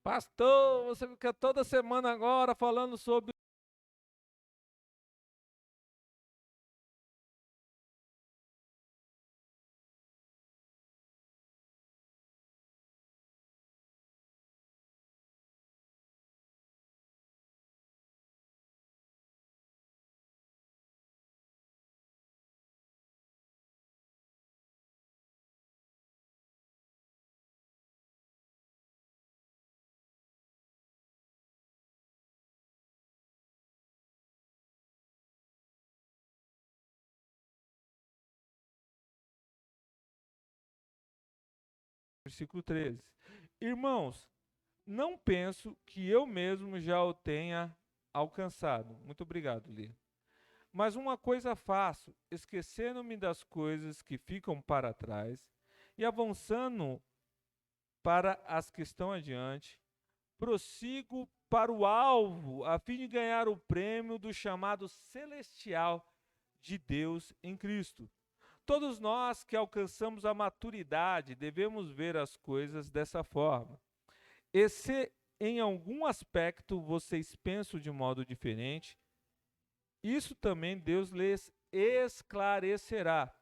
Pastor, você fica toda semana agora falando sobre. Versículo 13. Irmãos, não penso que eu mesmo já o tenha alcançado. Muito obrigado, Lia. Mas uma coisa faço, esquecendo-me das coisas que ficam para trás e avançando para as que estão adiante, prossigo para o alvo, a fim de ganhar o prêmio do chamado celestial de Deus em Cristo. Todos nós que alcançamos a maturidade devemos ver as coisas dessa forma. E se em algum aspecto vocês pensam de modo diferente, isso também Deus lhes esclarecerá.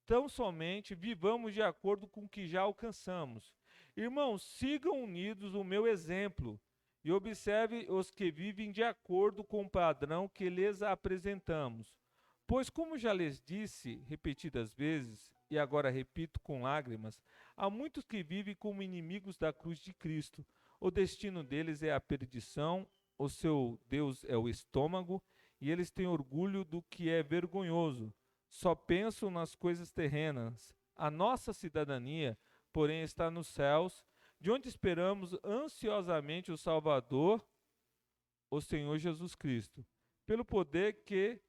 Tão somente vivamos de acordo com o que já alcançamos. Irmãos, sigam unidos o meu exemplo e observe os que vivem de acordo com o padrão que lhes apresentamos. Pois, como já lhes disse repetidas vezes, e agora repito com lágrimas, há muitos que vivem como inimigos da cruz de Cristo. O destino deles é a perdição, o seu Deus é o estômago, e eles têm orgulho do que é vergonhoso. Só pensam nas coisas terrenas. A nossa cidadania, porém, está nos céus, de onde esperamos ansiosamente o Salvador, o Senhor Jesus Cristo, pelo poder que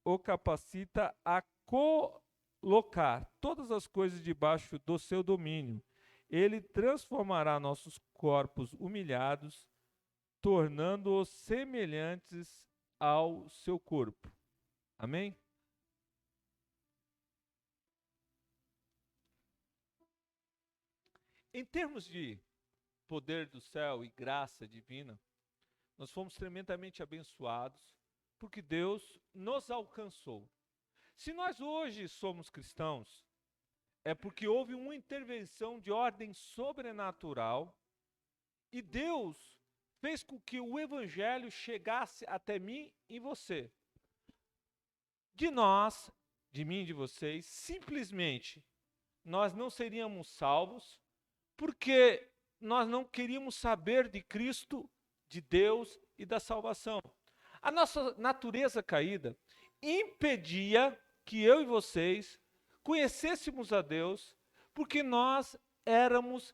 o capacita a colocar todas as coisas debaixo do seu domínio. Ele transformará nossos corpos humilhados, tornando-os semelhantes ao seu corpo. Amém? Em termos de poder do céu e graça divina, nós fomos tremendamente abençoados porque Deus nos alcançou. Se nós hoje somos cristãos, é porque houve uma intervenção de ordem sobrenatural e Deus fez com que o evangelho chegasse até mim e você. De nós, de mim e de vocês, simplesmente nós não seríamos salvos porque nós não queríamos saber de Cristo, de Deus e da salvação. A nossa natureza caída impedia que eu e vocês conhecêssemos a Deus, porque nós éramos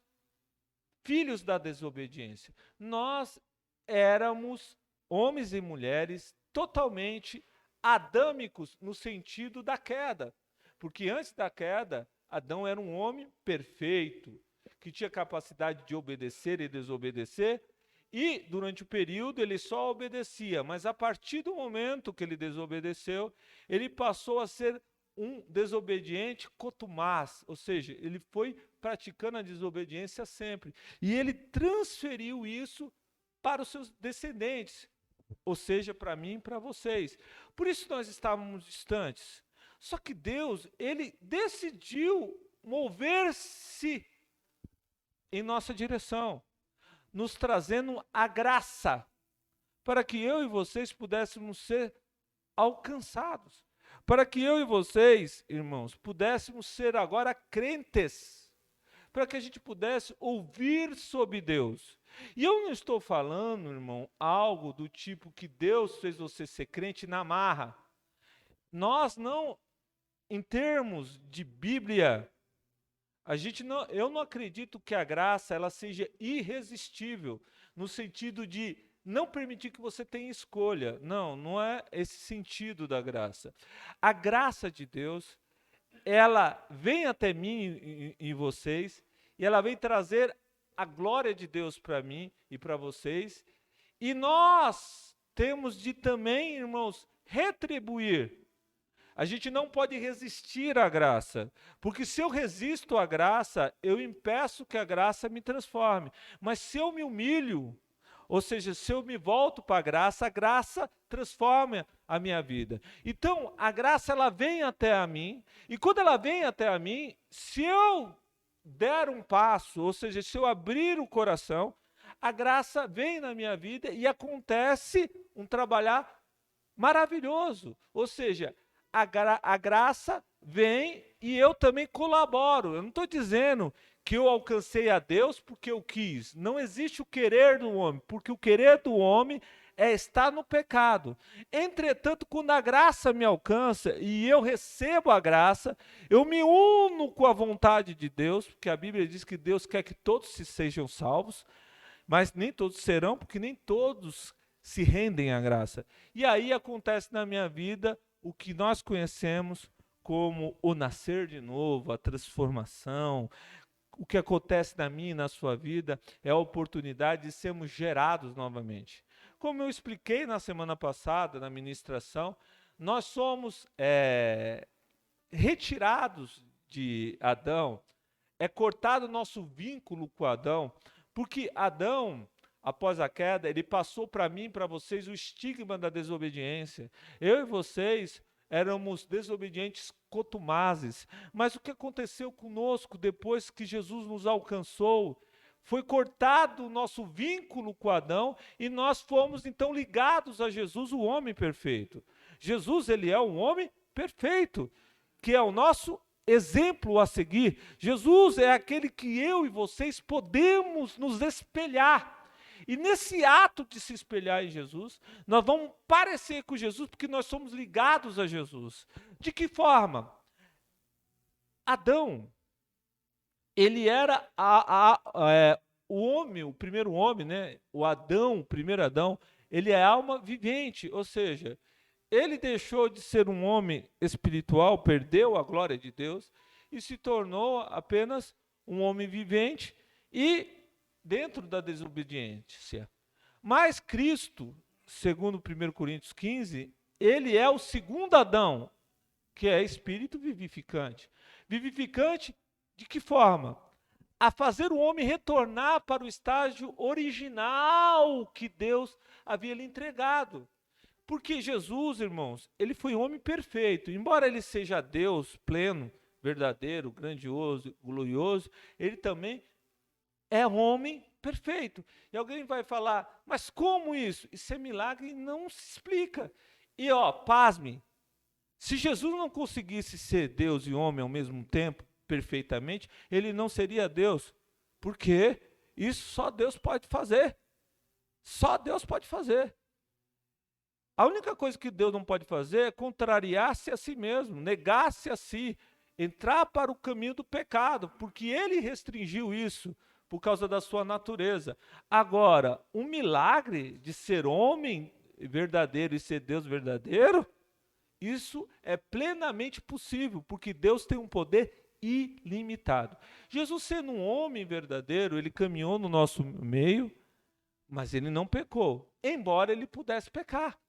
filhos da desobediência. Nós éramos homens e mulheres totalmente adâmicos no sentido da queda. Porque antes da queda, Adão era um homem perfeito, que tinha capacidade de obedecer e desobedecer, e durante o período ele só obedecia, mas a partir do momento que ele desobedeceu, ele passou a ser um desobediente contumaz, ou seja, ele foi praticando a desobediência sempre. E ele transferiu isso para os seus descendentes, ou seja, para mim e para vocês. Por isso nós estávamos distantes. Só que Deus, ele decidiu mover-se em nossa direção, nos trazendo a graça, para que eu e vocês pudéssemos ser alcançados, para que eu e vocês, irmãos, pudéssemos ser agora crentes, para que a gente pudesse ouvir sobre Deus. E eu não estou falando, irmão, algo do tipo que Deus fez você ser crente na marra. Nós não, em termos de Bíblia, eu não acredito que a graça ela seja irresistível, no sentido de não permitir que você tenha escolha. Não, não é esse sentido da graça. A graça de Deus, ela vem até mim e vocês, e ela vem trazer a glória de Deus para mim e para vocês, e nós temos de também, irmãos, retribuir. A gente não pode resistir à graça, porque se eu resisto à graça, eu impeço que a graça me transforme. Mas se eu me humilho, ou seja, se eu me volto para a graça transforma a minha vida. Então, a graça ela vem até a mim, e quando ela vem até a mim, se eu der um passo, ou seja, se eu abrir o coração, a graça vem na minha vida e acontece um trabalhar maravilhoso. Ou seja, a graça vem e eu também colaboro. Eu não estou dizendo que eu alcancei a Deus porque eu quis. Não existe o querer do homem, porque o querer do homem é estar no pecado. Entretanto, quando a graça me alcança e eu recebo a graça, eu me uno com a vontade de Deus, porque a Bíblia diz que Deus quer que todos se sejam salvos, mas nem todos serão, porque nem todos se rendem à graça. E aí acontece na minha vida o que nós conhecemos como o nascer de novo, a transformação. O que acontece na minha e na sua vida é a oportunidade de sermos gerados novamente. Como eu expliquei na semana passada, na ministração, nós somos retirados de Adão, é cortado o nosso vínculo com Adão, porque Adão, após a queda, ele passou para mim e para vocês o estigma da desobediência. Eu e vocês éramos desobedientes contumazes. Mas o que aconteceu conosco depois que Jesus nos alcançou? Foi cortado o nosso vínculo com Adão e nós fomos então ligados a Jesus, o homem perfeito. Jesus, ele é um homem perfeito, que é o nosso exemplo a seguir. Jesus é aquele que eu e vocês podemos nos espelhar. E nesse ato de se espelhar em Jesus, nós vamos parecer com Jesus porque nós somos ligados a Jesus. De que forma? Adão, ele era o homem, o primeiro homem, né? O Adão, o primeiro Adão, ele é alma vivente, ou seja, ele deixou de ser um homem espiritual, perdeu a glória de Deus e se tornou apenas um homem vivente e dentro da desobediência. Mas Cristo, segundo 1 Coríntios 15, ele é o segundo Adão, que é espírito vivificante. Vivificante de que forma? A fazer o homem retornar para o estágio original que Deus havia lhe entregado. Porque Jesus, irmãos, ele foi um homem perfeito. Embora ele seja Deus pleno, verdadeiro, grandioso, glorioso, ele também é homem perfeito. E alguém vai falar, mas como isso? Isso é milagre e não se explica. E pasme, se Jesus não conseguisse ser Deus e homem ao mesmo tempo, perfeitamente, ele não seria Deus. Porque isso só Deus pode fazer. Só Deus pode fazer. A única coisa que Deus não pode fazer é contrariar-se a si mesmo, negar-se a si, entrar para o caminho do pecado, porque ele restringiu isso por causa da sua natureza. Agora, um milagre de ser homem verdadeiro e ser Deus verdadeiro, isso é plenamente possível, porque Deus tem um poder ilimitado. Jesus, sendo um homem verdadeiro, ele caminhou no nosso meio, mas ele não pecou, embora ele pudesse pecar.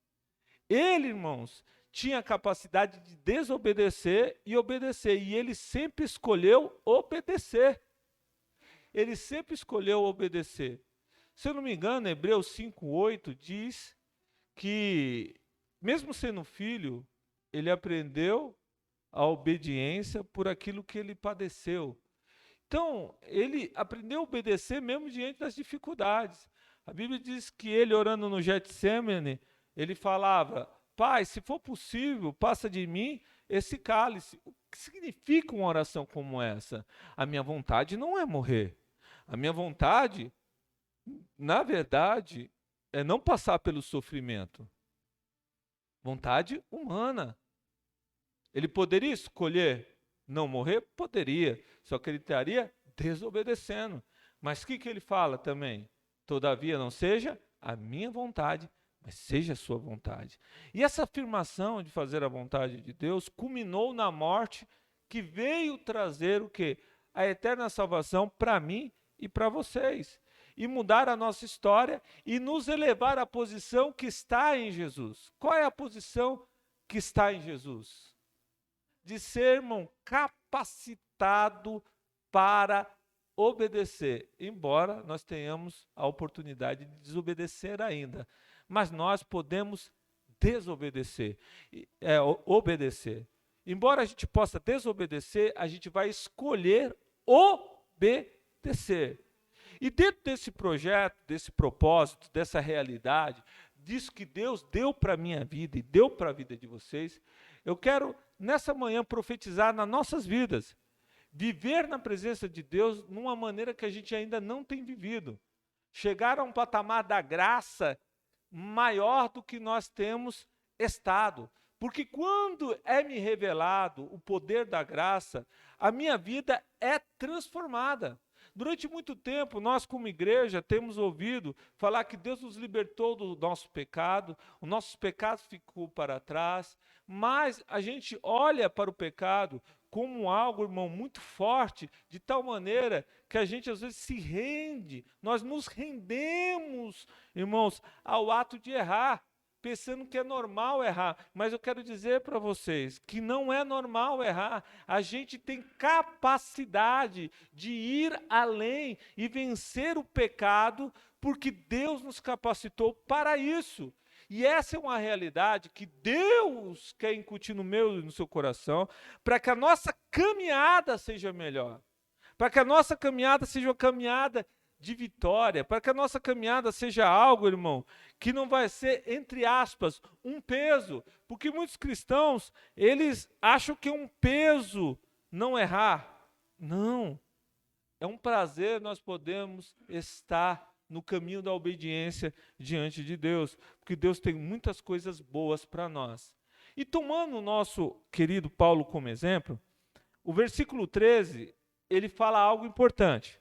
Ele, irmãos, tinha a capacidade de desobedecer e obedecer, e ele sempre escolheu obedecer. Ele sempre escolheu obedecer. Se eu não me engano, Hebreus 5:8 diz que, mesmo sendo filho, ele aprendeu a obediência por aquilo que ele padeceu. Então, ele aprendeu a obedecer mesmo diante das dificuldades. A Bíblia diz que ele, orando no Getsêmani, ele falava, Pai, se for possível, passa de mim esse cálice. O que significa uma oração como essa? A minha vontade não é morrer. A minha vontade, na verdade, é não passar pelo sofrimento. Vontade humana. Ele poderia escolher não morrer? Poderia. Só que ele estaria desobedecendo. Mas o que ele fala também? Todavia não seja a minha vontade, mas seja a sua vontade. E essa afirmação de fazer a vontade de Deus culminou na morte que veio trazer o quê? A eterna salvação para mim e para vocês. E mudar a nossa história e nos elevar à posição que está em Jesus. Qual é a posição que está em Jesus? de ser, irmão, capacitado para obedecer, embora nós tenhamos a oportunidade de desobedecer ainda, mas nós podemos desobedecer, obedecer. Embora a gente possa desobedecer, a gente vai escolher obedecer. E dentro desse projeto, desse propósito, dessa realidade, disso que Deus deu para a minha vida e deu para a vida de vocês, eu quero, nessa manhã, profetizar nas nossas vidas. Viver na presença de Deus numa maneira que a gente ainda não tem vivido. Chegar a um patamar da graça maior do que nós temos estado. Porque quando é me revelado o poder da graça, a minha vida é transformada. Durante muito tempo, nós como igreja temos ouvido falar que Deus nos libertou do nosso pecado, os nossos pecados ficou para trás, mas a gente olha para o pecado como algo, irmão, muito forte, de tal maneira que a gente às vezes se rende, nós nos rendemos, irmãos, ao ato de errar, pensando que é normal errar, mas eu quero dizer para vocês que não é normal errar. A gente tem capacidade de ir além e vencer o pecado, porque Deus nos capacitou para isso. E essa é uma realidade que Deus quer incutir no meu e no seu coração, para que a nossa caminhada seja melhor, para que a nossa caminhada seja uma caminhada de vitória, para que a nossa caminhada seja algo, irmão, que não vai ser, entre aspas, um peso, porque muitos cristãos, eles acham que é um peso não errar. Não, é um prazer nós podemos estar no caminho da obediência diante de Deus, porque Deus tem muitas coisas boas para nós. E tomando o nosso querido Paulo como exemplo, o versículo 13, ele fala algo importante.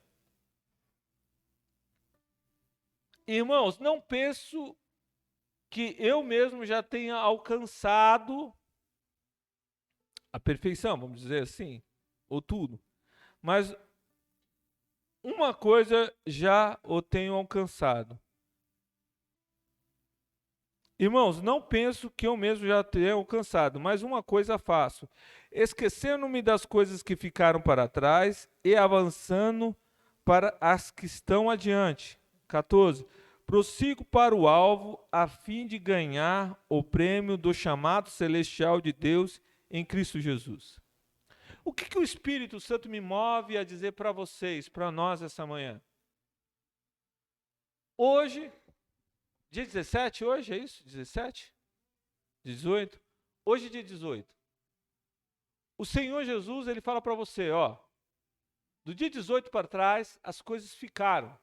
Irmãos, não penso que eu mesmo já tenha alcançado a perfeição, vamos dizer assim, ou tudo. Mas uma coisa já o tenho alcançado. Irmãos, não penso que eu mesmo já tenha alcançado, mas uma coisa faço, esquecendo-me das coisas que ficaram para trás e avançando para as que estão adiante. 14. Prossigo para o alvo, a fim de ganhar o prêmio do chamado celestial de Deus em Cristo Jesus. O que o Espírito Santo me move a dizer para vocês, para nós essa manhã? Hoje, dia 17, hoje é isso? 17? 18? Hoje é dia 18. O Senhor Jesus, ele fala para você, ó, do dia 18 para trás, as coisas ficaram.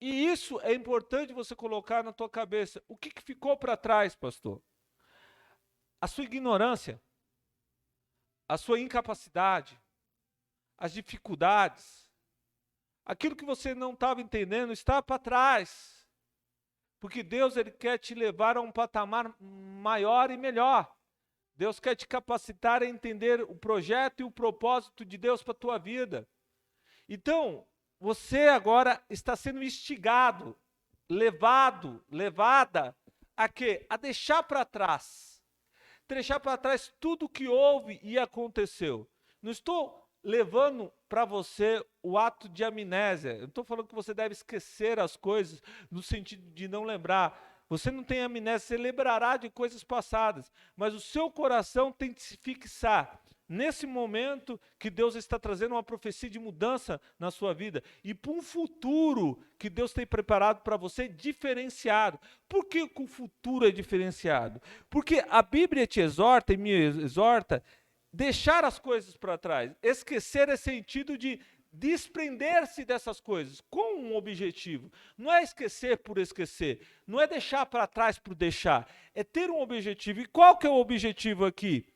E isso é importante você colocar na tua cabeça. O que ficou para trás, pastor? A sua ignorância, a sua incapacidade, as dificuldades, aquilo que você não estava entendendo está para trás. Porque Deus, ele quer te levar a um patamar maior e melhor. Deus quer te capacitar a entender o projeto e o propósito de Deus para a tua vida. Então, você agora está sendo instigado, levada a quê? A deixar para trás. Deixar para trás tudo o que houve e aconteceu. Não estou levando para você o ato de amnésia. Eu não estou falando que você deve esquecer as coisas no sentido de não lembrar. Você não tem amnésia, você lembrará de coisas passadas. Mas o seu coração tem que se fixar nesse momento que Deus está trazendo uma profecia de mudança na sua vida e para um futuro que Deus tem preparado para você diferenciado. Por que o futuro é diferenciado? Porque a Bíblia te exorta e me exorta deixar as coisas para trás. Esquecer é sentido de desprender-se dessas coisas com um objetivo. Não é esquecer por esquecer, não é deixar para trás por deixar, é ter um objetivo. E qual que é o objetivo aqui?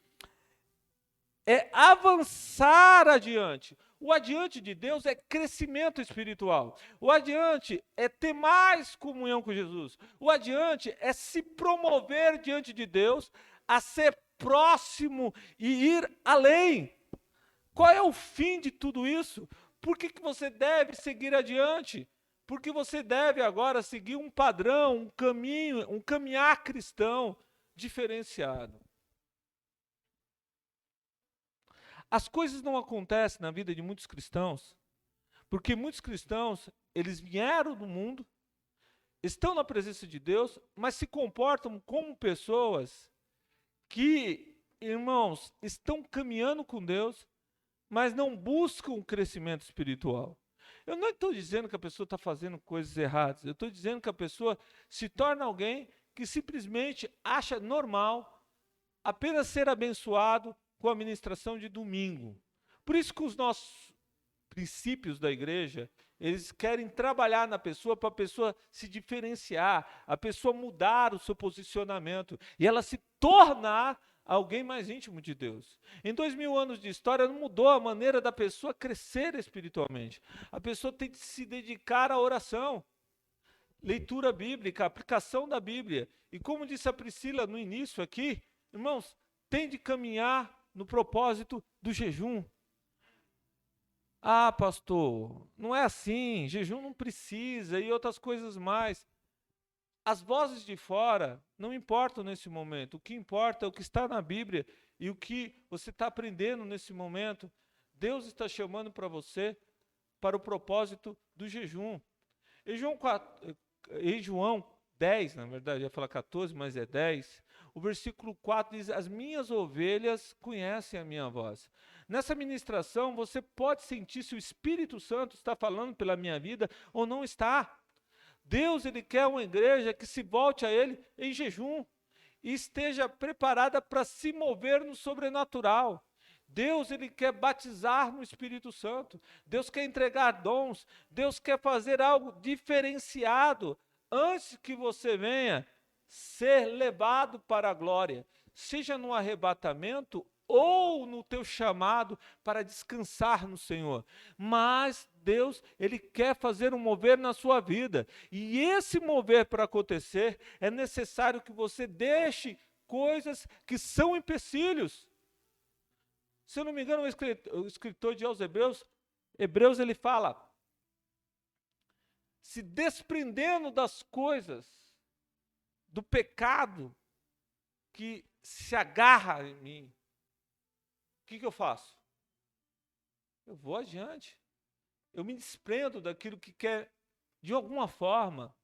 É avançar adiante. O adiante de Deus é crescimento espiritual. O adiante é ter mais comunhão com Jesus. O adiante é se promover diante de Deus, a ser próximo e ir além. Qual é o fim de tudo isso? Por que você deve seguir adiante? Porque você deve agora seguir um padrão, um caminho, um caminhar cristão diferenciado. As coisas não acontecem na vida de muitos cristãos, porque muitos cristãos, eles vieram do mundo, estão na presença de Deus, mas se comportam como pessoas que, irmãos, estão caminhando com Deus, mas não buscam o crescimento espiritual. Eu não estou dizendo que a pessoa está fazendo coisas erradas, eu estou dizendo que a pessoa se torna alguém que simplesmente acha normal apenas ser abençoado com a ministração de domingo. Por isso que os nossos princípios da igreja, eles querem trabalhar na pessoa para a pessoa se diferenciar, a pessoa mudar o seu posicionamento e ela se tornar alguém mais íntimo de Deus. Em 2000 anos de história não mudou a maneira da pessoa crescer espiritualmente. A pessoa tem que se dedicar à oração, leitura bíblica, aplicação da Bíblia. E como disse a Priscila no início aqui, irmãos, tem de caminhar no propósito do jejum. Ah, pastor, não é assim, jejum não precisa e outras coisas mais. As vozes de fora não importam nesse momento. O que importa é o que está na Bíblia e o que você está aprendendo nesse momento. Deus está chamando para você para o propósito do jejum. Em João 10, na verdade, eu ia falar 14, mas é 10. O versículo 4 diz: as minhas ovelhas conhecem a minha voz. Nessa ministração, você pode sentir se o Espírito Santo está falando pela minha vida ou não está. Deus, ele quer uma igreja que se volte a ele em jejum e esteja preparada para se mover no sobrenatural. Deus, ele quer batizar no Espírito Santo. Deus quer entregar dons. Deus quer fazer algo diferenciado antes que você venha ser levado para a glória, seja no arrebatamento ou no teu chamado para descansar no Senhor. Mas Deus, ele quer fazer um mover na sua vida. E esse mover para acontecer, é necessário que você deixe coisas que são empecilhos. Se eu não me engano, o escritor de aos Hebreus ele fala, se desprendendo das coisas, do pecado que se agarra em mim, o que eu faço? Eu vou adiante. Eu me desprendo daquilo que quer, de alguma forma,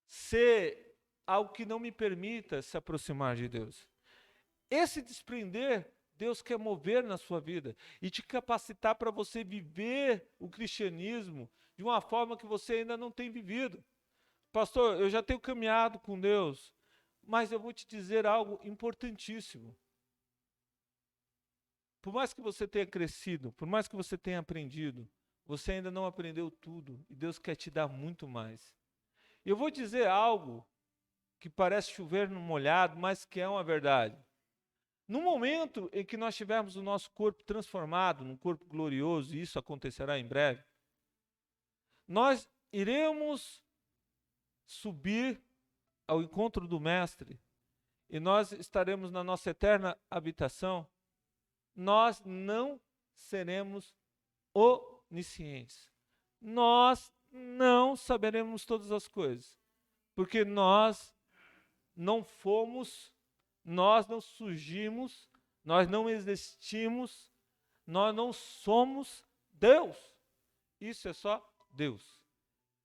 ser algo que não me permita se aproximar de Deus. Esse desprender, Deus quer mover na sua vida e te capacitar para você viver o cristianismo de uma forma que você ainda não tem vivido. Pastor, eu já tenho caminhado com Deus, mas eu vou te dizer algo importantíssimo. Por mais que você tenha crescido, por mais que você tenha aprendido, você ainda não aprendeu tudo e Deus quer te dar muito mais. Eu vou dizer algo que parece chover no molhado, mas que é uma verdade. No momento em que nós tivermos o nosso corpo transformado num corpo glorioso, e isso acontecerá em breve, nós iremos subir ao encontro do Mestre e nós estaremos na nossa eterna habitação. Nós não seremos oniscientes. Nós não saberemos todas as coisas, porque nós não fomos, nós não surgimos, nós não existimos, nós não somos Deus. Isso é só Deus.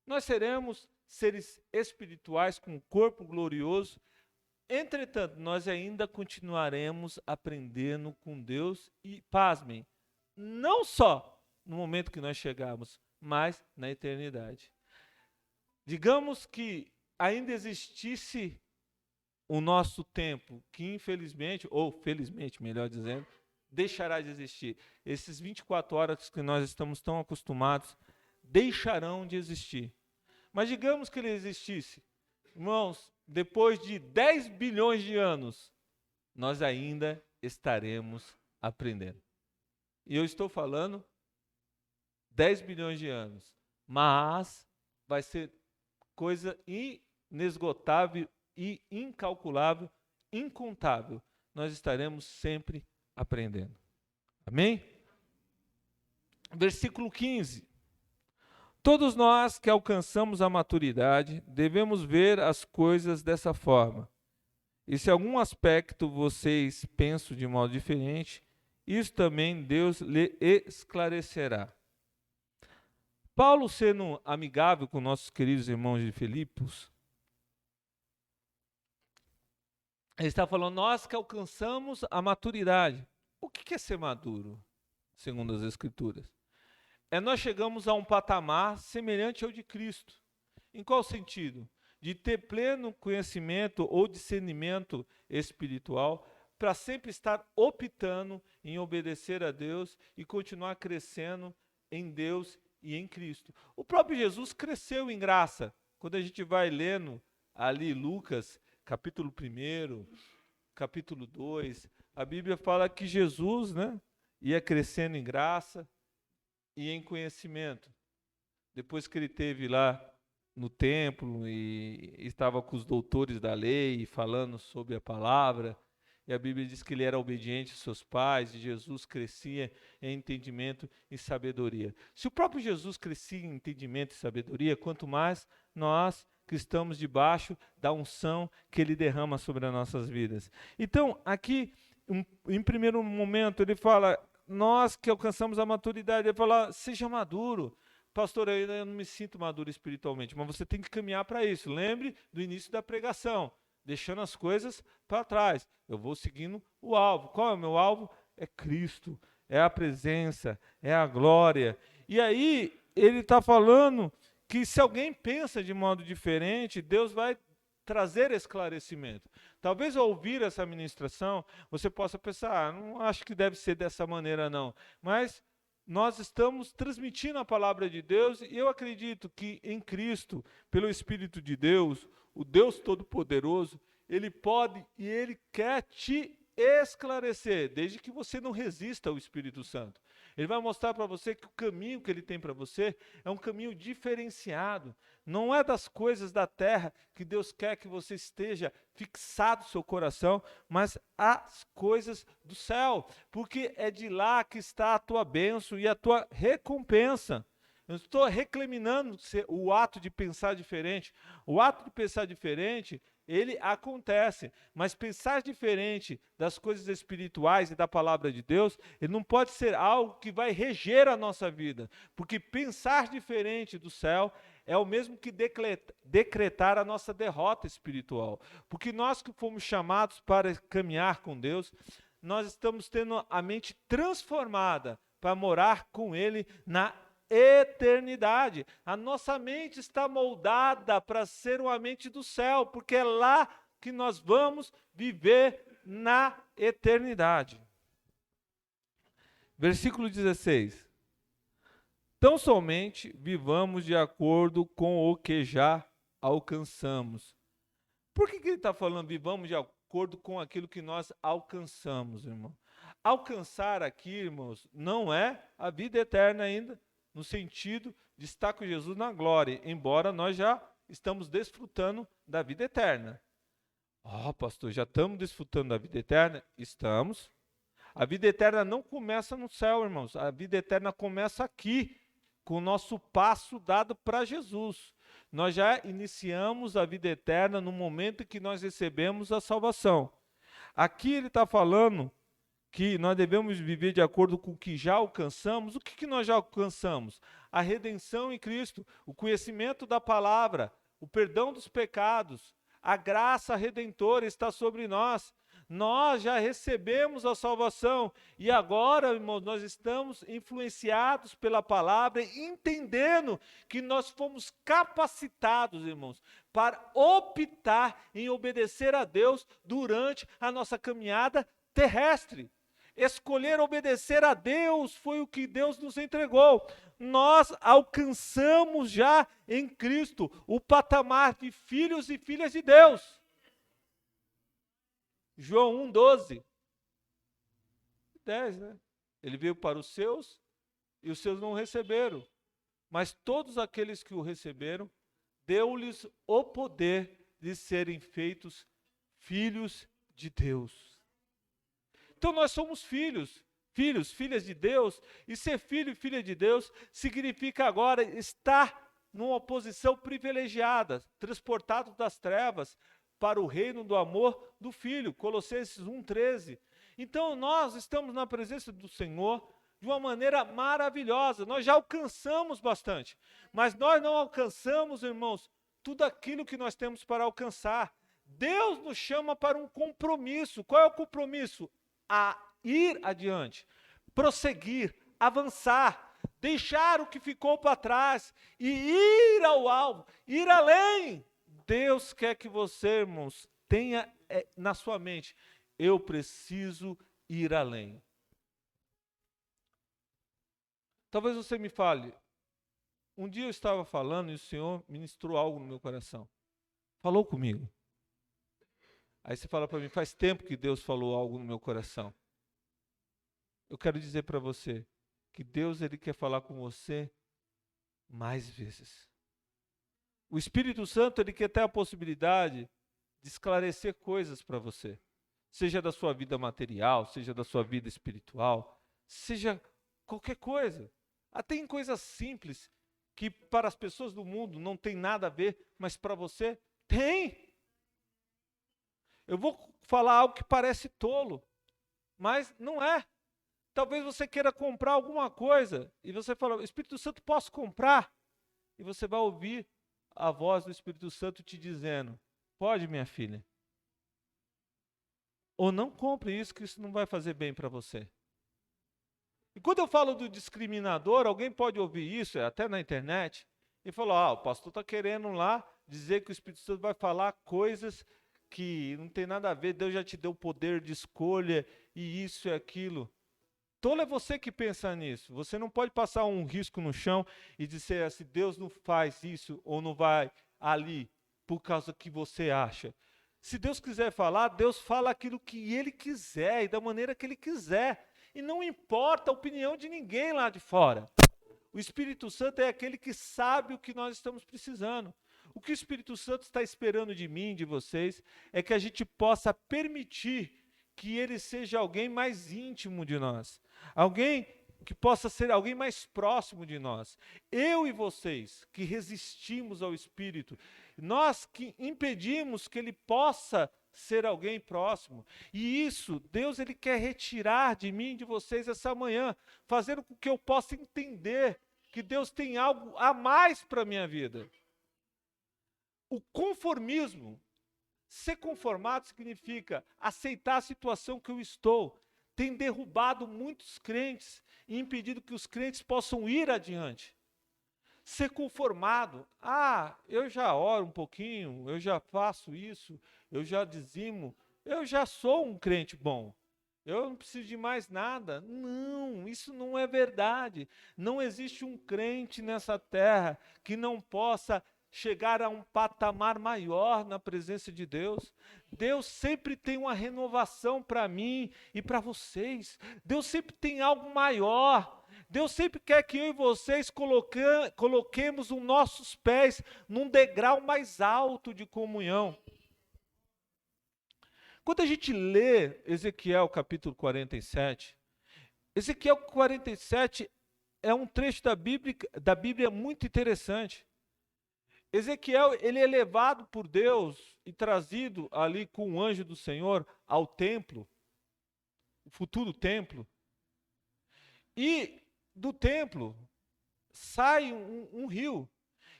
Nós seremos seres espirituais com um corpo glorioso. Entretanto, nós ainda continuaremos aprendendo com Deus e, pasmem, não só no momento que nós chegarmos, mas na eternidade. Digamos que ainda existisse o nosso tempo, que infelizmente, ou felizmente, melhor dizendo, deixará de existir. Esses 24 horas que nós estamos tão acostumados, deixarão de existir. Mas digamos que ele existisse. Irmãos, depois de 10 bilhões de anos, nós ainda estaremos aprendendo. E eu estou falando 10 bilhões de anos, mas vai ser coisa inesgotável e incalculável, incontável. Nós estaremos sempre aprendendo. Amém? Versículo 15. Todos nós que alcançamos a maturidade devemos ver as coisas dessa forma. E se algum aspecto vocês pensam de modo diferente, isso também Deus lhe esclarecerá. Paulo, sendo amigável com nossos queridos irmãos de Filipos, ele está falando, nós que alcançamos a maturidade. O que é ser maduro, segundo as Escrituras? Nós chegamos a um patamar semelhante ao de Cristo. Em qual sentido? De ter pleno conhecimento ou discernimento espiritual para sempre estar optando em obedecer a Deus e continuar crescendo em Deus e em Cristo. O próprio Jesus cresceu em graça. Quando a gente vai lendo ali Lucas, capítulo 1, capítulo 2, a Bíblia fala que Jesus, ia crescendo em graça e em conhecimento. Depois que ele esteve lá no templo e estava com os doutores da lei falando sobre a palavra, e a Bíblia diz que ele era obediente aos seus pais, e Jesus crescia em entendimento e sabedoria. Se o próprio Jesus crescia em entendimento e sabedoria, quanto mais nós que estamos debaixo da unção que ele derrama sobre as nossas vidas. Então, aqui, em primeiro momento, ele fala, nós que alcançamos a maturidade, ele fala, seja maduro. Pastor, eu não me sinto maduro espiritualmente, mas você tem que caminhar para isso. Lembre do início da pregação, deixando as coisas para trás. Eu vou seguindo o alvo. Qual é o meu alvo? É Cristo, é a presença, é a glória. E aí, ele está falando que se alguém pensa de modo diferente, Deus vai trazer esclarecimento. Talvez ao ouvir essa ministração, você possa pensar, não acho que deve ser dessa maneira não, mas nós estamos transmitindo a palavra de Deus e eu acredito que em Cristo, pelo Espírito de Deus, o Deus Todo-Poderoso, Ele pode e Ele quer te esclarecer, desde que você não resista ao Espírito Santo. Ele vai mostrar para você que o caminho que Ele tem para você é um caminho diferenciado. Não é das coisas da terra que Deus quer que você esteja fixado no seu coração, mas as coisas do céu, porque é de lá que está a tua bênção e a tua recompensa. Eu estou recriminando o ato de pensar diferente. O ato de pensar diferente, ele acontece, mas pensar diferente das coisas espirituais e da palavra de Deus, ele não pode ser algo que vai reger a nossa vida, porque pensar diferente do céu é o mesmo que decretar a nossa derrota espiritual, porque nós que fomos chamados para caminhar com Deus, nós estamos tendo a mente transformada para morar com Ele na eternidade. A nossa mente está moldada para ser uma mente do céu, porque é lá que nós vamos viver na eternidade. Versículo 16. Tão somente vivamos de acordo com o que já alcançamos. Por que ele está falando vivamos de acordo com aquilo que nós alcançamos, irmão? Alcançar aqui, irmãos, não é a vida eterna ainda, no sentido de estar com Jesus na glória, embora nós já estamos desfrutando da vida eterna. Pastor, já estamos desfrutando da vida eterna? Estamos. A vida eterna não começa no céu, irmãos. A vida eterna começa aqui, com o nosso passo dado para Jesus. Nós já iniciamos a vida eterna no momento em que nós recebemos a salvação. Aqui ele está falando que nós devemos viver de acordo com o que já alcançamos. O que nós já alcançamos? A redenção em Cristo, o conhecimento da palavra, o perdão dos pecados, a graça redentora está sobre nós. Nós já recebemos a salvação e agora, irmãos, nós estamos influenciados pela palavra, entendendo que nós fomos capacitados, irmãos, para optar em obedecer a Deus durante a nossa caminhada terrestre. Escolher obedecer a Deus foi o que Deus nos entregou. Nós alcançamos já em Cristo o patamar de filhos e filhas de Deus. João 1:12. 10, né? Ele veio para os seus e os seus não receberam. Mas todos aqueles que o receberam, deu-lhes o poder de serem feitos filhos de Deus. Então nós somos filhos, filhas de Deus, e ser filho e filha de Deus significa agora estar numa posição privilegiada, transportado das trevas para o reino do amor do Filho, Colossenses 1:13. Então nós estamos na presença do Senhor de uma maneira maravilhosa. Nós já alcançamos bastante, mas nós não alcançamos, irmãos, tudo aquilo que nós temos para alcançar. Deus nos chama para um compromisso. Qual é o compromisso? A ir adiante, prosseguir, avançar, deixar o que ficou para trás e ir ao alvo, ir além. Deus quer que você, irmãos, tenha na sua mente: eu preciso ir além. Talvez você me fale, um dia eu estava falando e o Senhor ministrou algo no meu coração. Falou comigo. Aí você fala para mim, faz tempo que Deus falou algo no meu coração. Eu quero dizer para você que Deus, Ele quer falar com você mais vezes. O Espírito Santo, Ele quer ter a possibilidade de esclarecer coisas para você. Seja da sua vida material, seja da sua vida espiritual, seja qualquer coisa. Até em coisas simples, que para as pessoas do mundo não tem nada a ver, mas para você tem. Eu vou falar algo que parece tolo, mas não é. Talvez você queira comprar alguma coisa e você fala, Espírito Santo, posso comprar? E você vai ouvir a voz do Espírito Santo te dizendo, pode, minha filha. Ou não compre isso, que isso não vai fazer bem para você. E quando eu falo do discriminador, alguém pode ouvir isso, até na internet, e falar, o pastor está querendo lá dizer que o Espírito Santo vai falar coisas que não tem nada a ver, Deus já te deu o poder de escolha, e isso e aquilo. Tolo é você que pensa nisso. Você não pode passar um risco no chão e dizer assim, Deus não faz isso ou não vai ali por causa que você acha. Se Deus quiser falar, Deus fala aquilo que Ele quiser e da maneira que Ele quiser. E não importa a opinião de ninguém lá de fora. O Espírito Santo é aquele que sabe o que nós estamos precisando. O que o Espírito Santo está esperando de mim, de vocês, é que a gente possa permitir que Ele seja alguém mais íntimo de nós. Alguém que possa ser alguém mais próximo de nós. Eu e vocês que resistimos ao Espírito, nós que impedimos que Ele possa ser alguém próximo. E isso, Deus, Ele quer retirar de mim e de vocês essa manhã, fazendo com que eu possa entender que Deus tem algo a mais para a minha vida. O conformismo, ser conformado significa aceitar a situação que eu estou, tem derrubado muitos crentes e impedido que os crentes possam ir adiante. Ser conformado, eu já oro um pouquinho, eu já faço isso, eu já dizimo, eu já sou um crente bom, eu não preciso de mais nada. Não, isso não é verdade. Não existe um crente nessa terra que não possa chegar a um patamar maior na presença de Deus. Deus sempre tem uma renovação para mim e para vocês. Deus sempre tem algo maior. Deus sempre quer que eu e vocês coloquemos os nossos pés num degrau mais alto de comunhão. Quando a gente lê Ezequiel capítulo 47, Ezequiel 47 é um trecho da Bíblia muito interessante. Ezequiel, ele é levado por Deus e trazido ali com o anjo do Senhor ao templo, o futuro templo. E do templo sai um rio.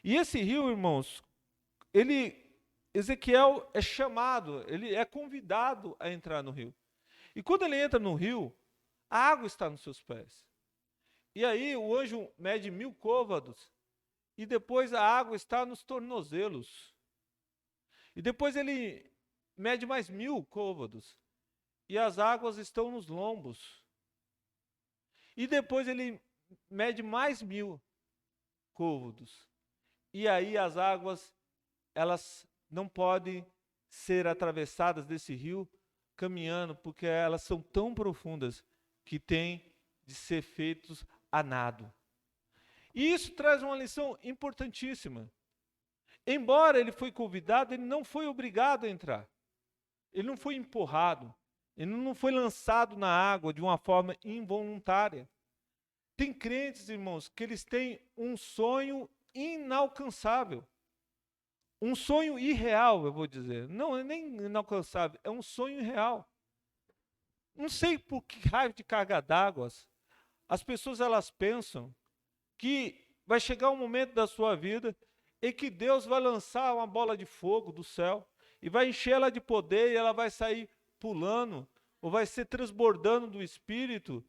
E esse rio, irmãos, Ezequiel é chamado, ele é convidado a entrar no rio. E quando ele entra no rio, a água está nos seus pés. E aí o anjo mede 1000 côvados. E depois a água está nos tornozelos. E depois ele mede mais 1000 côvados. E as águas estão nos lombos. E depois ele mede mais 1000 côvados. E aí as águas, elas não podem ser atravessadas desse rio caminhando, porque elas são tão profundas que têm de ser feitos a nado. E isso traz uma lição importantíssima. Embora ele foi convidado, ele não foi obrigado a entrar. Ele não foi empurrado. Ele não foi lançado na água de uma forma involuntária. Tem crentes, irmãos, que eles têm um sonho inalcançável. Um sonho irreal, eu vou dizer. Não é nem inalcançável, é um sonho irreal. Não sei por que raio de carga d'água as pessoas elas pensam que vai chegar um momento da sua vida em que Deus vai lançar uma bola de fogo do céu e vai encher ela de poder e ela vai sair pulando ou vai ser transbordando do Espírito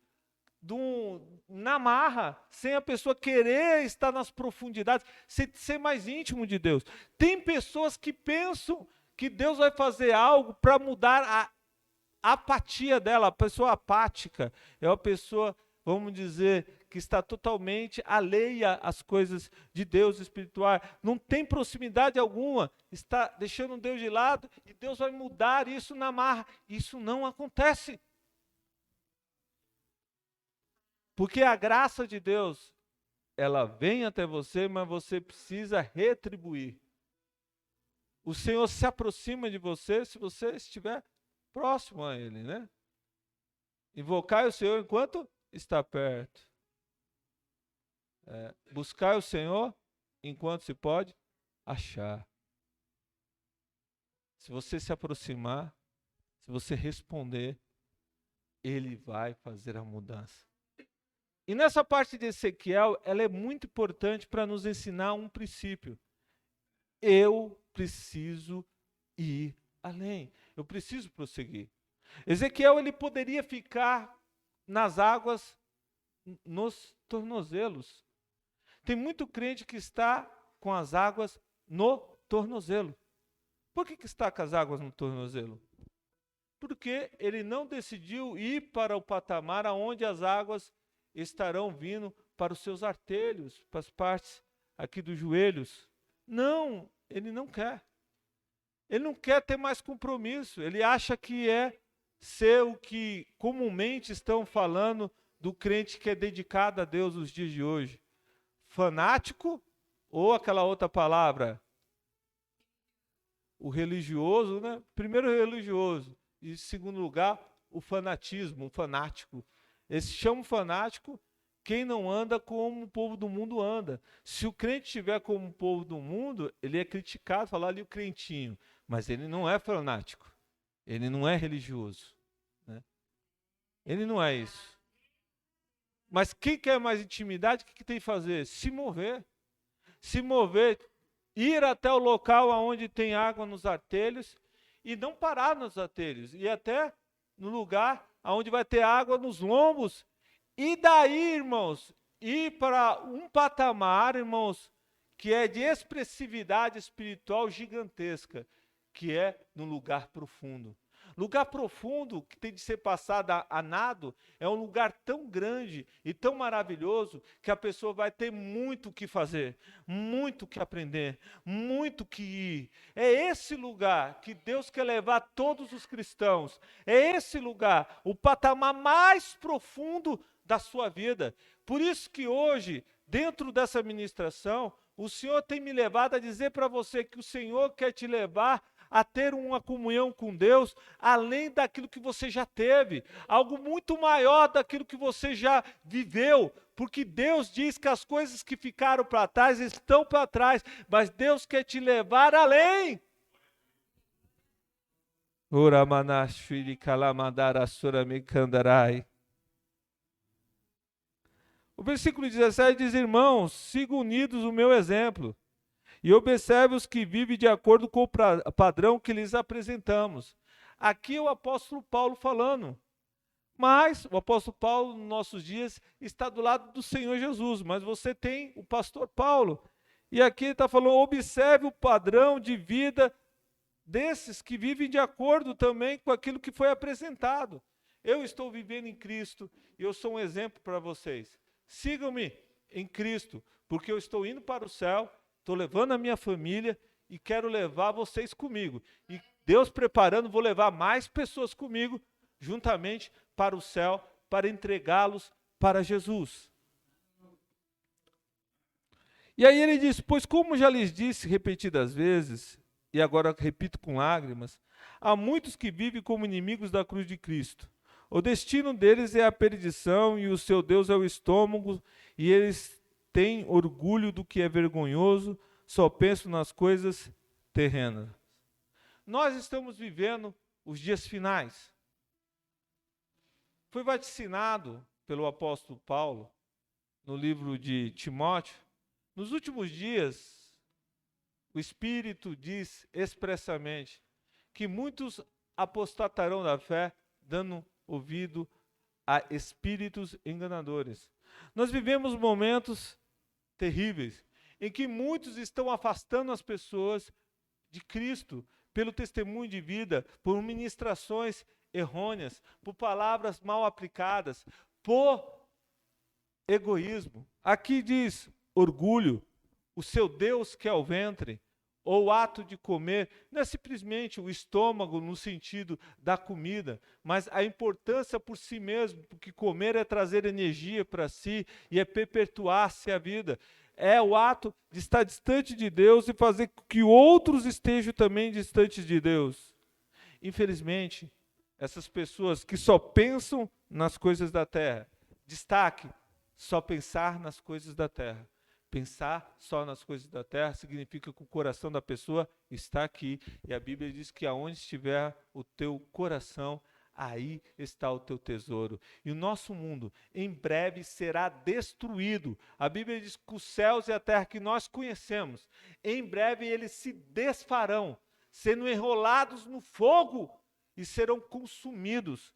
na marra, sem a pessoa querer estar nas profundidades, sem ser mais íntimo de Deus. Tem pessoas que pensam que Deus vai fazer algo para mudar a apatia dela. A pessoa apática é uma pessoa, vamos dizer, que está totalmente alheia às coisas de Deus espiritual, não tem proximidade alguma, está deixando Deus de lado e Deus vai mudar isso na marra. Isso não acontece. Porque a graça de Deus, ela vem até você, mas você precisa retribuir. O Senhor se aproxima de você se você estiver próximo a Ele, né? Invocai o Senhor enquanto está perto. Buscai o Senhor enquanto se pode achar. Se você se aproximar, se você responder, Ele vai fazer a mudança. E nessa parte de Ezequiel, ela é muito importante para nos ensinar um princípio. Eu preciso ir além. Eu preciso prosseguir. Ezequiel, ele poderia ficar nas águas, nos tornozelos. Tem muito crente que está com as águas no tornozelo. Por que está com as águas no tornozelo? Porque ele não decidiu ir para o patamar onde as águas estarão vindo para os seus artelhos, para as partes aqui dos joelhos. Não, ele não quer. Ele não quer ter mais compromisso. Ele acha que é ser o que comumente estão falando do crente que é dedicado a Deus nos dias de hoje. Fanático ou aquela outra palavra? O religioso, né? Primeiro o religioso e em segundo lugar o fanatismo, o fanático. Eles chamam fanático quem não anda como o povo do mundo anda. Se o crente estiver como o povo do mundo, ele é criticado, falar ali o crentinho. Mas ele não é fanático. Ele não é religioso. Né? Ele não é isso. Mas quem quer mais intimidade, o que tem que fazer? Se mover. Se mover, ir até o local onde tem água nos artelhos e não parar nos artelhos. E até no lugar onde vai ter água nos lombos, e daí, irmãos, ir para um patamar, irmãos, que é de expressividade espiritual gigantesca, que é no lugar profundo. Lugar profundo que tem de ser passado a nado é um lugar tão grande e tão maravilhoso que a pessoa vai ter muito o que fazer, muito o que aprender, muito o que ir. É esse lugar que Deus quer levar todos os cristãos. É esse lugar, o patamar mais profundo da sua vida. Por isso que hoje, dentro dessa ministração, o Senhor tem me levado a dizer para você que o Senhor quer te levar a ter uma comunhão com Deus, além daquilo que você já teve, algo muito maior daquilo que você já viveu, porque Deus diz que as coisas que ficaram para trás estão para trás, mas Deus quer te levar além. O versículo 17 diz: irmãos, sigam unidos o meu exemplo e observe os que vivem de acordo com o padrão que lhes apresentamos. Aqui é o apóstolo Paulo falando. Mas o apóstolo Paulo, nos nossos dias, está do lado do Senhor Jesus. Mas você tem o pastor Paulo. E aqui ele está falando, observe o padrão de vida desses que vivem de acordo também com aquilo que foi apresentado. Eu estou vivendo em Cristo e eu sou um exemplo para vocês. Sigam-me em Cristo, porque eu estou indo para o céu, estou levando a minha família e quero levar vocês comigo. E Deus preparando, vou levar mais pessoas comigo, juntamente para o céu, para entregá-los para Jesus. E aí ele diz, pois como já lhes disse repetidas vezes, e agora repito com lágrimas, há muitos que vivem como inimigos da cruz de Cristo. O destino deles é a perdição e o seu Deus é o estômago, e eles têm orgulho do que é vergonhoso, só pensam nas coisas terrenas. Nós estamos vivendo os dias finais. foi vaticinado pelo apóstolo Paulo, no livro de Timóteo, nos últimos dias, o Espírito diz expressamente que muitos apostatarão da fé, dando ouvido a espíritos enganadores. Nós vivemos momentos terríveis, em que muitos estão afastando as pessoas de Cristo, pelo testemunho de vida, por ministrações errôneas, por palavras mal aplicadas, por egoísmo. Aqui diz orgulho, o seu Deus que é o ventre, ou o ato de comer, não é simplesmente o estômago no sentido da comida, mas a importância por si mesmo, porque comer é trazer energia para si e é perpetuar-se a vida. É o ato de estar distante de Deus e fazer com que outros estejam também distantes de Deus. Infelizmente, essas pessoas que só pensam nas coisas da terra, destaque, só pensar nas coisas da terra. Pensar só nas coisas da terra significa que o coração da pessoa está aqui. E a Bíblia diz que aonde estiver o teu coração, aí está o teu tesouro. E o nosso mundo em breve será destruído. A Bíblia diz que os céus e a terra que nós conhecemos, em breve eles se desfarão, sendo enrolados no fogo e serão consumidos.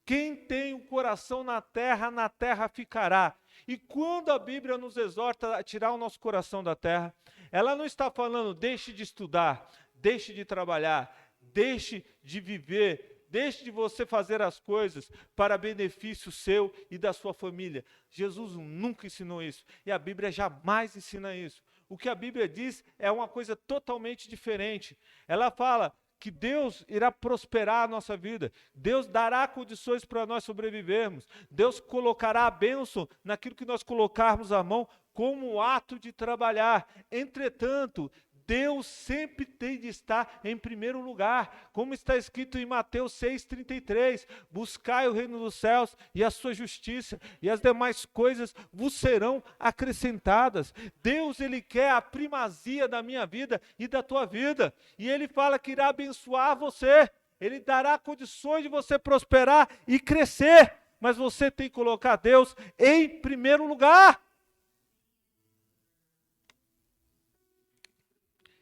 Quem tem o coração na terra ficará. E quando a Bíblia nos exorta a tirar o nosso coração da terra, ela não está falando deixe de estudar, deixe de trabalhar, deixe de viver, deixe de você fazer as coisas para benefício seu e da sua família. Jesus nunca ensinou isso e a Bíblia jamais ensina isso. O que a Bíblia diz é uma coisa totalmente diferente. Ela fala que Deus irá prosperar a nossa vida, Deus dará condições para nós sobrevivermos, Deus colocará a bênção naquilo que nós colocarmos a mão como um ato de trabalhar. Entretanto, Deus sempre tem de estar em primeiro lugar, como está escrito em Mateus 6,33, buscai o reino dos céus e a sua justiça, e as demais coisas vos serão acrescentadas. Deus, Ele quer a primazia da minha vida e da tua vida, e Ele fala que irá abençoar você, Ele dará condições de você prosperar e crescer, mas você tem que colocar Deus em primeiro lugar.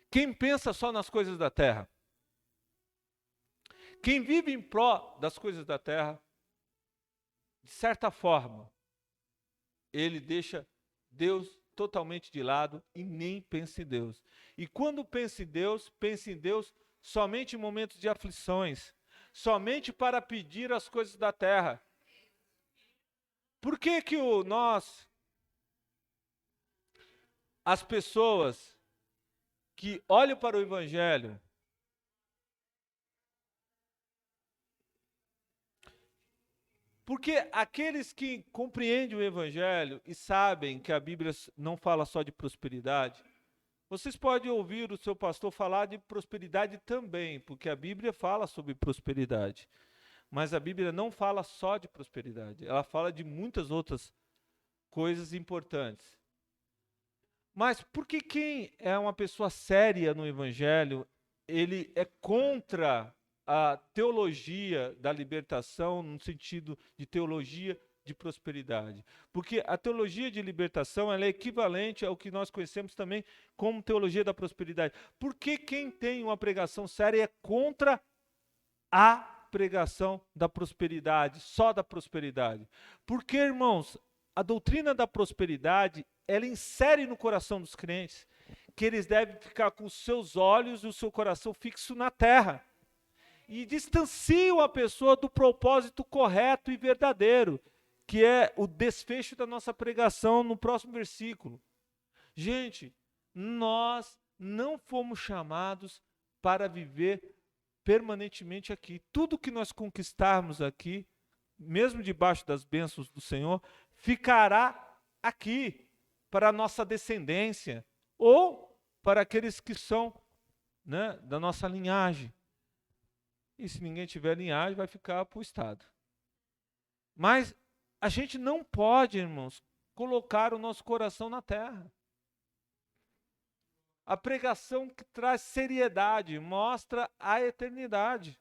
Quem pensa só nas coisas da terra, quem vive em pró das coisas da terra, de certa forma, ele deixa Deus totalmente de lado e nem pensa em Deus. E quando pensa em Deus somente em momentos de aflições, somente para pedir as coisas da terra. Por que que as pessoas que olham para o Evangelho, porque aqueles que compreendem o Evangelho e sabem que a Bíblia não fala só de prosperidade, vocês podem ouvir o seu pastor falar de prosperidade também, porque a Bíblia fala sobre prosperidade. Mas a Bíblia não fala só de prosperidade, ela fala de muitas outras coisas importantes. Mas por que quem é uma pessoa séria no Evangelho, ele é contra a teologia da libertação, no sentido de teologia de prosperidade? Porque a teologia de libertação ela é equivalente ao que nós conhecemos também como teologia da prosperidade. Por que quem tem uma pregação séria é contra a pregação da prosperidade, só da prosperidade? Porque, irmãos, a doutrina da prosperidade ela insere no coração dos crentes que eles devem ficar com os seus olhos e o seu coração fixo na terra. E distanciam a pessoa do propósito correto e verdadeiro, que é o desfecho da nossa pregação no próximo versículo. Gente, nós não fomos chamados para viver permanentemente aqui. Tudo que nós conquistarmos aqui, mesmo debaixo das bênçãos do Senhor, ficará aqui para a nossa descendência ou para aqueles que são, né, da nossa linhagem. E se ninguém tiver linhagem, vai ficar para o Estado. Mas a gente não pode, irmãos, colocar o nosso coração na terra. A pregação que traz seriedade mostra a eternidade.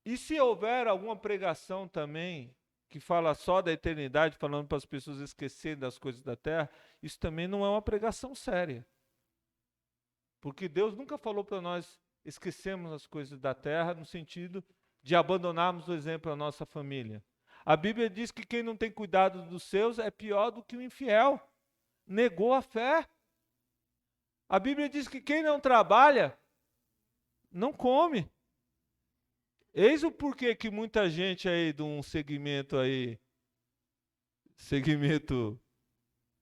E se houver alguma pregação também que fala só da eternidade, falando para as pessoas esquecerem das coisas da terra, isso também não é uma pregação séria. Porque Deus nunca falou para nós esquecermos as coisas da terra no sentido de abandonarmos, por exemplo, a nossa família. A Bíblia diz que quem não tem cuidado dos seus é pior do que o infiel. Negou a fé. A Bíblia diz que quem não trabalha, não come. Eis o porquê que muita gente aí de um segmento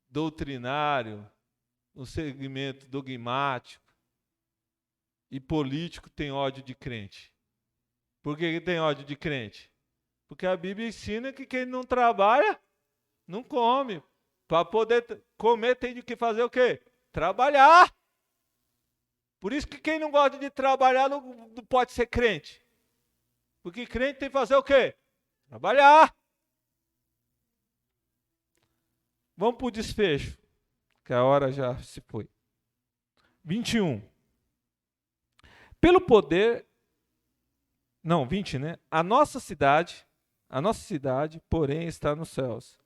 doutrinário, um segmento dogmático e político tem ódio de crente. Por que tem ódio de crente? Porque a Bíblia ensina que quem não trabalha, não come. Para poder comer tem que fazer o quê? Trabalhar. Por isso que quem não gosta de trabalhar não pode ser crente. Porque crente tem que fazer o quê? Trabalhar. Vamos para o desfecho, que a hora já se foi. 21. Pelo poder... Não, 20, né? A nossa cidade, porém, está nos céus,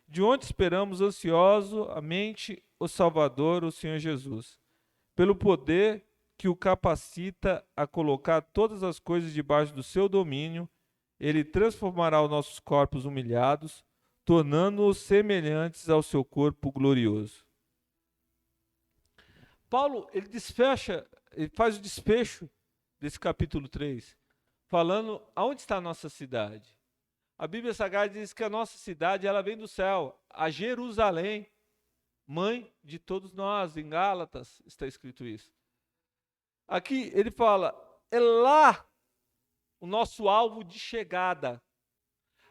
de onde esperamos ansiosamente o Salvador, o Senhor Jesus, pelo poder que o capacita a colocar todas as coisas debaixo do seu domínio, ele transformará os nossos corpos humilhados, tornando-os semelhantes ao seu corpo glorioso. Paulo, ele faz o desfecho desse capítulo 3, falando aonde está a nossa cidade. A Bíblia Sagrada diz que a nossa cidade, ela vem do céu, a Jerusalém, mãe de todos nós. Em Gálatas está escrito isso. Aqui ele fala, é lá o nosso alvo de chegada.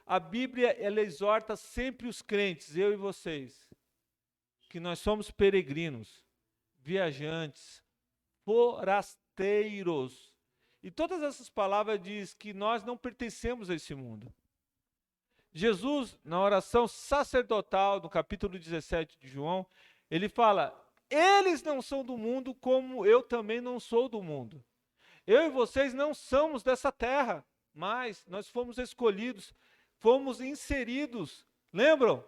A Bíblia, ela exorta sempre os crentes, eu e vocês, que nós somos peregrinos, viajantes, forasteiros. E todas essas palavras diz que nós não pertencemos a esse mundo. Jesus, na oração sacerdotal, no capítulo 17 de João, ele fala, eles não são do mundo como eu também não sou do mundo. Eu e vocês não somos dessa terra, mas nós fomos escolhidos, fomos inseridos. Lembram?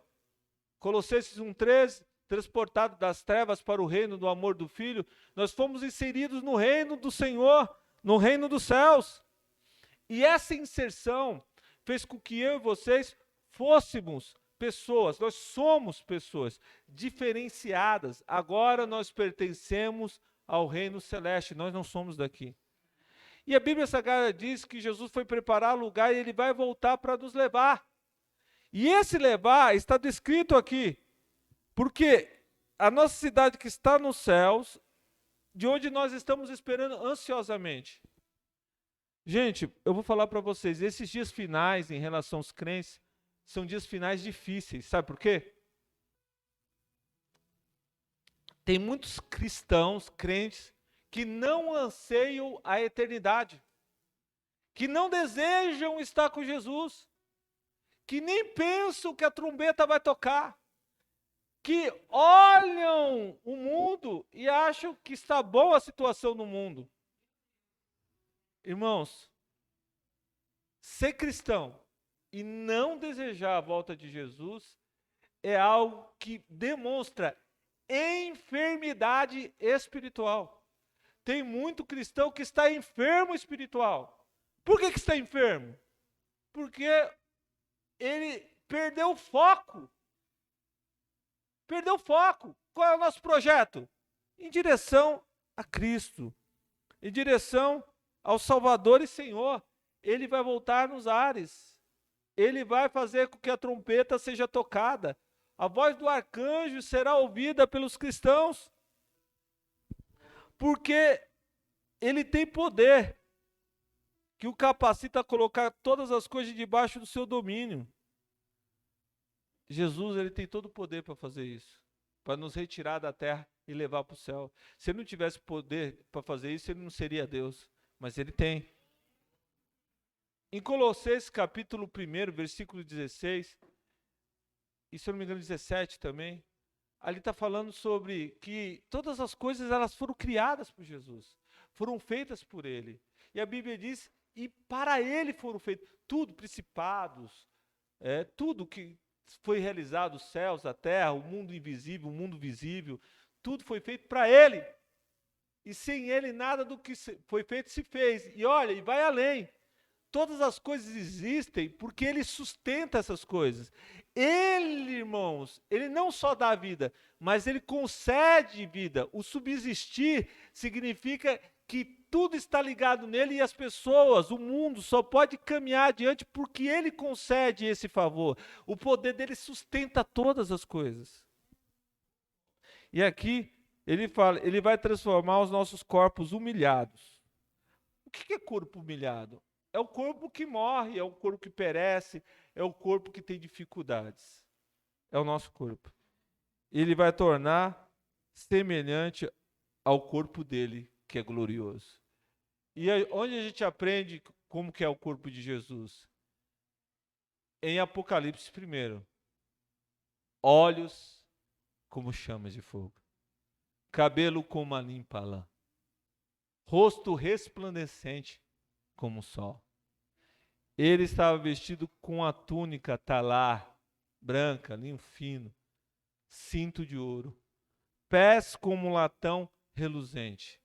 Colossenses 1,13, transportados das trevas para o reino do amor do Filho, nós fomos inseridos no reino do Senhor, no reino dos céus. E essa inserção fez com que eu e vocês fôssemos pessoas, nós somos pessoas diferenciadas. Agora nós pertencemos ao reino celeste, nós não somos daqui. E a Bíblia Sagrada diz que Jesus foi preparar lugar e ele vai voltar para nos levar. E esse levar está descrito aqui, porque a nossa cidade que está nos céus, de onde nós estamos esperando ansiosamente. Gente, eu vou falar para vocês, esses dias finais em relação aos crentes, são dias finais difíceis, sabe por quê? Tem muitos cristãos, crentes, que não anseiam a eternidade, que não desejam estar com Jesus, que nem pensam que a trombeta vai tocar, que olham o mundo e acham que está boa a situação no mundo. Irmãos, ser cristão e não desejar a volta de Jesus é algo que demonstra enfermidade espiritual. Tem muito cristão que está enfermo espiritual. Por que está enfermo? Porque ele perdeu o foco. Perdeu o foco. Qual é o nosso projeto? Em direção a Cristo. Em direção ao Salvador e Senhor. Ele vai voltar nos ares. Ele vai fazer com que a trombeta seja tocada. A voz do arcanjo será ouvida pelos cristãos. Porque ele tem poder que o capacita a colocar todas as coisas debaixo do seu domínio. Jesus, ele tem todo o poder para fazer isso, para nos retirar da terra e levar para o céu. Se ele não tivesse poder para fazer isso, ele não seria Deus, mas ele tem. Em Colossenses capítulo 1, versículo 16, e se eu não me engano 17 também, ali está falando sobre que todas as coisas elas foram criadas por Jesus, foram feitas por ele. E a Bíblia diz e para ele foram feitos tudo, principados, tudo que foi realizado, os céus, a terra, o mundo invisível, o mundo visível, tudo foi feito para ele. E sem ele nada do que foi feito se fez. E olha, e vai além. Todas as coisas existem porque ele sustenta essas coisas. Ele, irmãos, ele não só dá vida, mas ele concede vida. O subsistir significa que tudo está ligado nele e as pessoas, o mundo só pode caminhar adiante porque ele concede esse favor. O poder dele sustenta todas as coisas. E aqui ele fala, ele vai transformar os nossos corpos humilhados. O que é corpo humilhado? É o corpo que morre, é o corpo que perece, é o corpo que tem dificuldades. É o nosso corpo. Ele vai tornar semelhante ao corpo dele, que é glorioso. E onde a gente aprende como que é o corpo de Jesus? Em Apocalipse 1. Olhos como chamas de fogo. Cabelo como a limpa lã. Rosto resplandecente como o sol. Ele estava vestido com a túnica talar, branca, linho fino, cinto de ouro, pés como latão reluzente.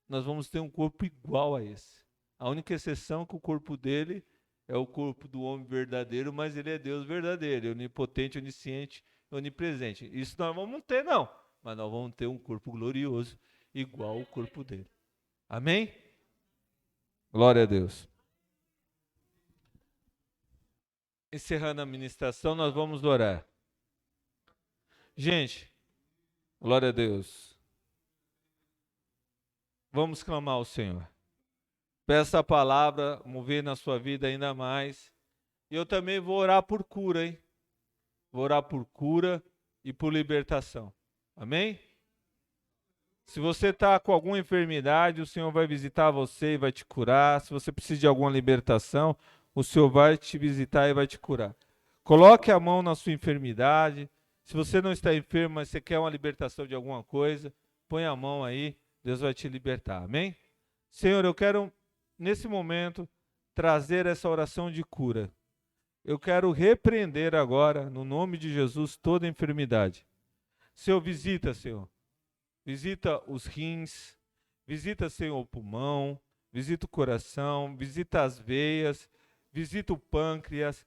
Nós vamos ter um corpo igual a esse. A única exceção é que o corpo dele é o corpo do homem verdadeiro, mas ele é Deus verdadeiro, onipotente, onisciente, onipresente. Isso nós vamos ter, não. Mas nós vamos ter um corpo glorioso, igual ao corpo dele. Amém? Glória a Deus. Encerrando a ministração, nós vamos orar. Gente, glória a Deus. Vamos clamar ao Senhor. Peça a palavra, mover na sua vida ainda mais. E eu também vou orar por cura, hein? Vou orar por cura e por libertação. Amém? Se você está com alguma enfermidade, o Senhor vai visitar você e vai te curar. Se você precisa de alguma libertação, o Senhor vai te visitar e vai te curar. Coloque a mão na sua enfermidade. Se você não está enfermo, mas você quer uma libertação de alguma coisa, põe a mão aí, Deus vai te libertar. Amém? Senhor, eu quero, nesse momento, trazer essa oração de cura. Eu quero repreender agora, no nome de Jesus, toda enfermidade. Senhor, visita, Senhor. Visita os rins, visita, Senhor, o pulmão, visita o coração, visita as veias, visita o pâncreas,